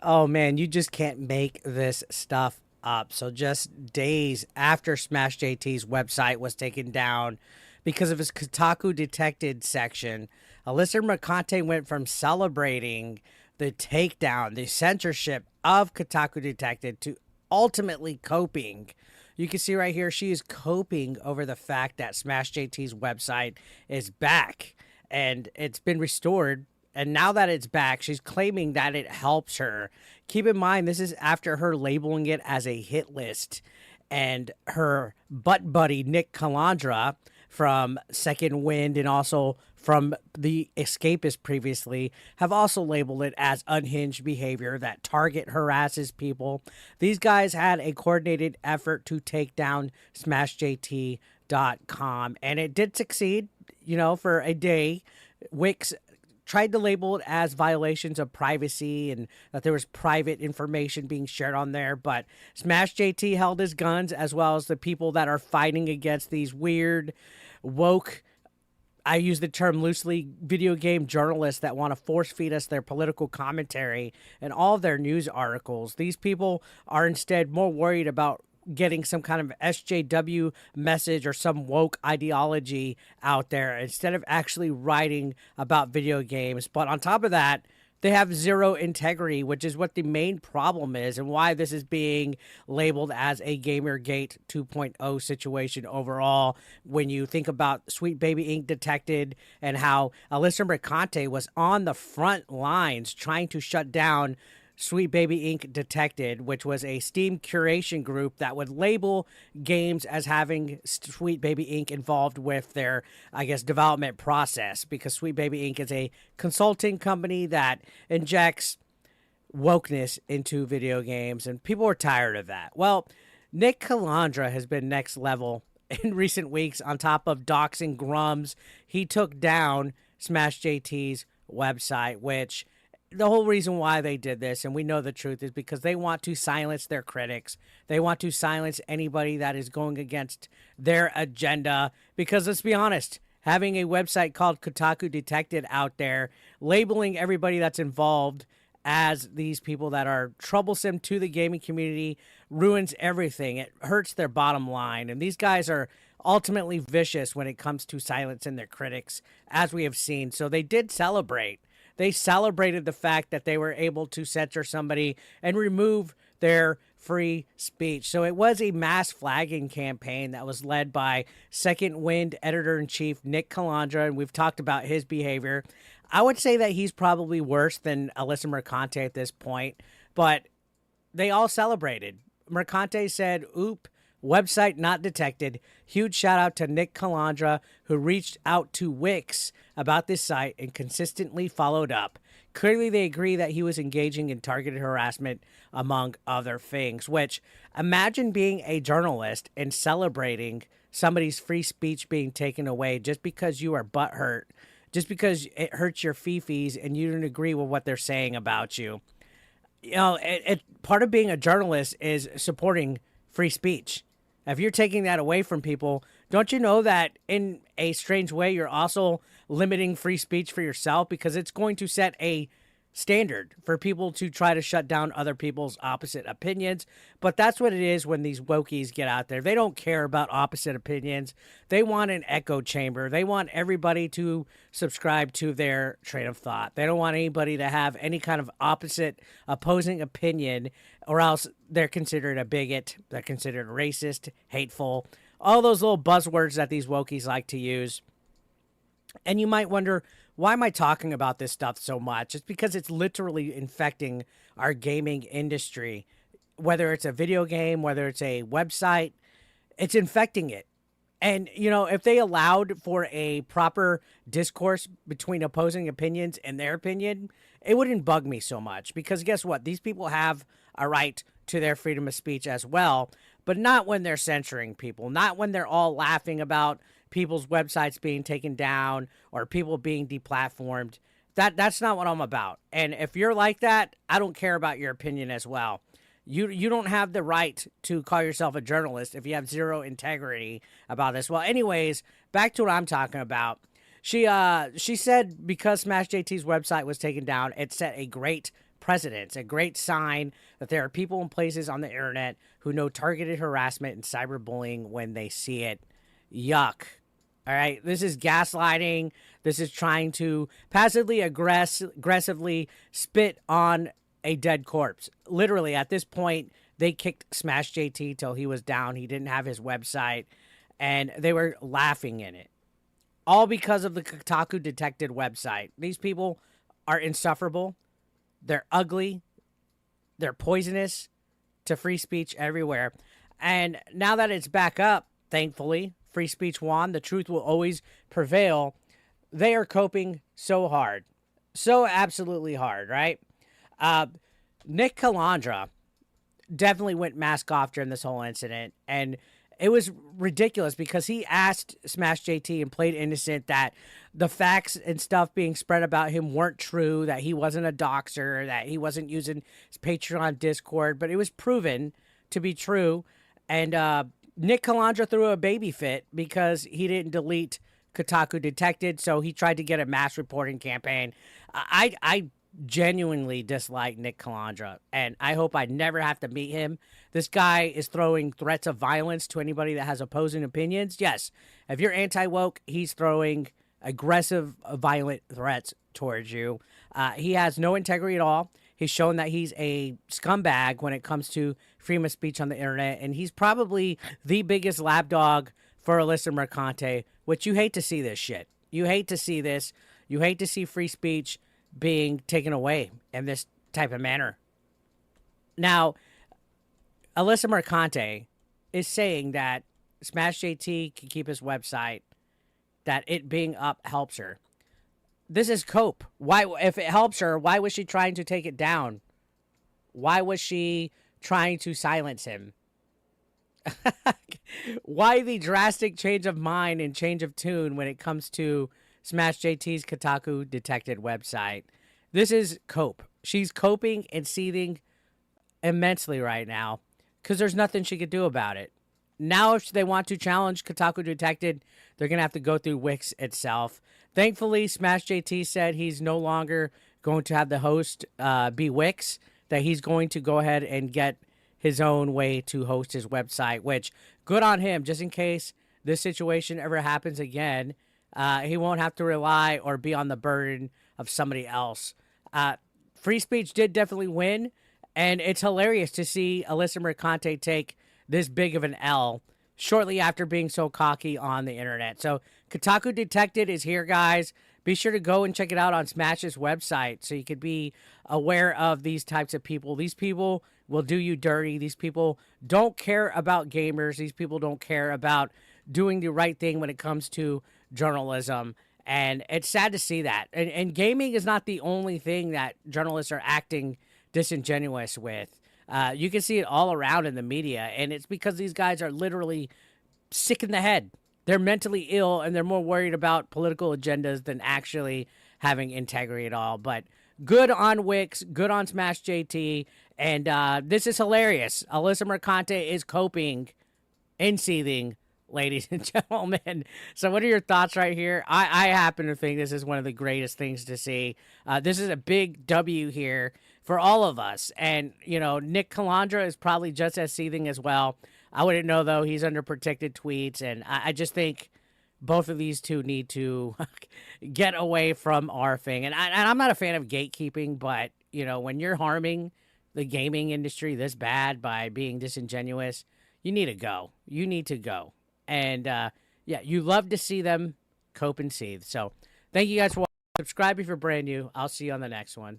Oh man, you just can't make this stuff up. So just days after Smash JT's website was taken down because of his Kotaku detected section, Alyssa Mercante went from celebrating the takedown, the censorship of Kotaku detected to ultimately coping. You can see right here, she is coping over the fact that Smash JT's website is back and it's been restored. And now that it's back, she's claiming that it helps her. Keep in mind, this is after her labeling it as a hit list. And her butt buddy, Nick Calandra, from Second Wind and also from The Escapist previously, have also labeled it as unhinged behavior that target harasses people. These guys had a coordinated effort to take down SmashJT.com, and it did succeed, for a day. Wix tried to label it as violations of privacy and that there was private information being shared on there. But Smash JT held his guns, as well as the people that are fighting against these weird, woke, I use the term loosely, video game journalists that want to force feed us their political commentary and all of their news articles. These people are instead more worried about getting some kind of SJW message or some woke ideology out there instead of actually writing about video games. But on top of that, they have zero integrity, which is what the main problem is and why this is being labeled as a Gamergate 2.0 situation overall. When you think about Sweet Baby Inc. detected and how Alyssa Mercante was on the front lines trying to shut down Sweet Baby Inc. detected, which was a Steam curation group that would label games as having Sweet Baby Inc. involved with their, development process, because Sweet Baby Inc. is a consulting company that injects wokeness into video games, and people are tired of that. Well, Nick Calandra has been next level in recent weeks. On top of doxing Grums, he took down Smash JT's website, which the whole reason why they did this, and we know the truth, is because they want to silence their critics. They want to silence anybody that is going against their agenda. Because let's be honest, having a website called Kotaku Detected out there, labeling everybody that's involved as these people that are troublesome to the gaming community, ruins everything. It hurts their bottom line. And these guys are ultimately vicious when it comes to silencing their critics, as we have seen. So they did celebrate. They celebrated the fact that they were able to censor somebody and remove their free speech. So it was a mass flagging campaign that was led by Second Wind editor-in-chief Nick Calandra, and we've talked about his behavior. I would say that he's probably worse than Alyssa Mercante at this point, but they all celebrated. Mercante said, "Oop, website not detected." Huge shout out to Nick Calandra, who reached out to Wix about this site and consistently followed up. Clearly, they agree that he was engaging in targeted harassment, among other things. Which, imagine being a journalist and celebrating somebody's free speech being taken away just because you are butthurt, just because it hurts your fifis and you don't agree with what they're saying about you. Part of being a journalist is supporting free speech. If you're taking that away from people, don't you know that in a strange way you're also limiting free speech for yourself, because it's going to set a standard for people to try to shut down other people's opposite opinions. But that's what it is when these wokies get out there. They don't care about opposite opinions. They want an echo chamber. They want everybody to subscribe to their train of thought. They don't want anybody to have any kind of opposite opposing opinion, or else they're considered a bigot. They're considered racist, hateful, all those little buzzwords that these wokies like to use. And you might wonder, why am I talking about this stuff so much? It's because it's literally infecting our gaming industry. Whether it's a video game, whether it's a website, it's infecting it. And, if they allowed for a proper discourse between opposing opinions and their opinion, it wouldn't bug me so much. Because guess what? These people have a right to their freedom of speech as well, but not when they're censoring people, not when they're all laughing about people's websites being taken down or people being deplatformed. That's not what I'm about. And if you're like that, I don't care about your opinion as well. You don't have the right to call yourself a journalist if you have zero integrity about this. Well, anyways, back to what I'm talking about. She said because Smash JT's website was taken down, it set a great precedents, a great sign that there are people and places on the internet who know targeted harassment and cyberbullying when they see it. Yuck. All right, this is gaslighting. This is trying to passively aggressively spit on a dead corpse. Literally, at this point, they kicked Smash JT till he was down. He didn't have his website, and they were laughing in it. All because of the Kotaku detected website. These people are insufferable. They're ugly. They're poisonous to free speech everywhere. And now that it's back up, thankfully, free speech won. The truth will always prevail. They are coping so hard. So absolutely hard, right? Nick Calandra definitely went mask off during this whole incident. And it was ridiculous because he asked Smash JT and played innocent that the facts and stuff being spread about him weren't true, that he wasn't a doxer, that he wasn't using his Patreon Discord, but it was proven to be true. And Nick Calandra threw a baby fit because he didn't delete Kotaku Detected, so he tried to get a mass reporting campaign. I genuinely dislike Nick Calandra, and I hope I never have to meet him. This guy is throwing threats of violence to anybody that has opposing opinions. Yes, if you're anti-woke, he's throwing aggressive, violent threats towards you. He has no integrity at all. He's shown that he's a scumbag when it comes to freedom of speech on the internet, and he's probably the biggest lapdog for Alyssa Mercante, which you hate to see this shit. You hate to see this. You hate to see free speech being taken away in this type of manner. Now, Alyssa Mercante is saying that Smash JT can keep his website, that it being up helps her. This is cope. Why, if it helps her, why was she trying to take it down? Why was she trying to silence him? Why the drastic change of mind and change of tune when it comes to Smash JT's Kotaku detected website? This is cope. She's coping and seething immensely right now because there's nothing she could do about it. Now, if they want to challenge Kotaku detected, they're going to have to go through Wix itself. Thankfully, Smash JT said he's no longer going to have the host be Wix, that he's going to go ahead and get his own way to host his website, which, good on him, just in case this situation ever happens again. He won't have to rely or be on the burden of somebody else. Free speech did definitely win, and it's hilarious to see Alyssa Mercante take this big of an L shortly after being so cocky on the internet. So Kotaku Detected is here, guys. Be sure to go and check it out on Smash's website so you could be aware of these types of people. These people will do you dirty. These people don't care about gamers. These people don't care about doing the right thing when it comes to journalism. And it's sad to see that. And gaming is not the only thing that journalists are acting disingenuous with. You can see it all around in the media, and it's because these guys are literally sick in the head. They're mentally ill, and they're more worried about political agendas than actually having integrity at all. But good on Wix, good on Smash JT, and this is hilarious. Alyssa Mercante is coping and seething, ladies and gentlemen. So what are your thoughts right here? I happen to think this is one of the greatest things to see. This is a big W here for all of us. And, you know, Nick Calandra is probably just as seething as well. I wouldn't know, though. He's under protected tweets. And I just think both of these two need to get away from ARFing. And I'm not a fan of gatekeeping, but, you know, when you're harming the gaming industry this bad by being disingenuous, you need to go. You need to go. And, yeah, you love to see them cope and seethe. So thank you guys for watching. Subscribe if you're brand new. I'll see you on the next one.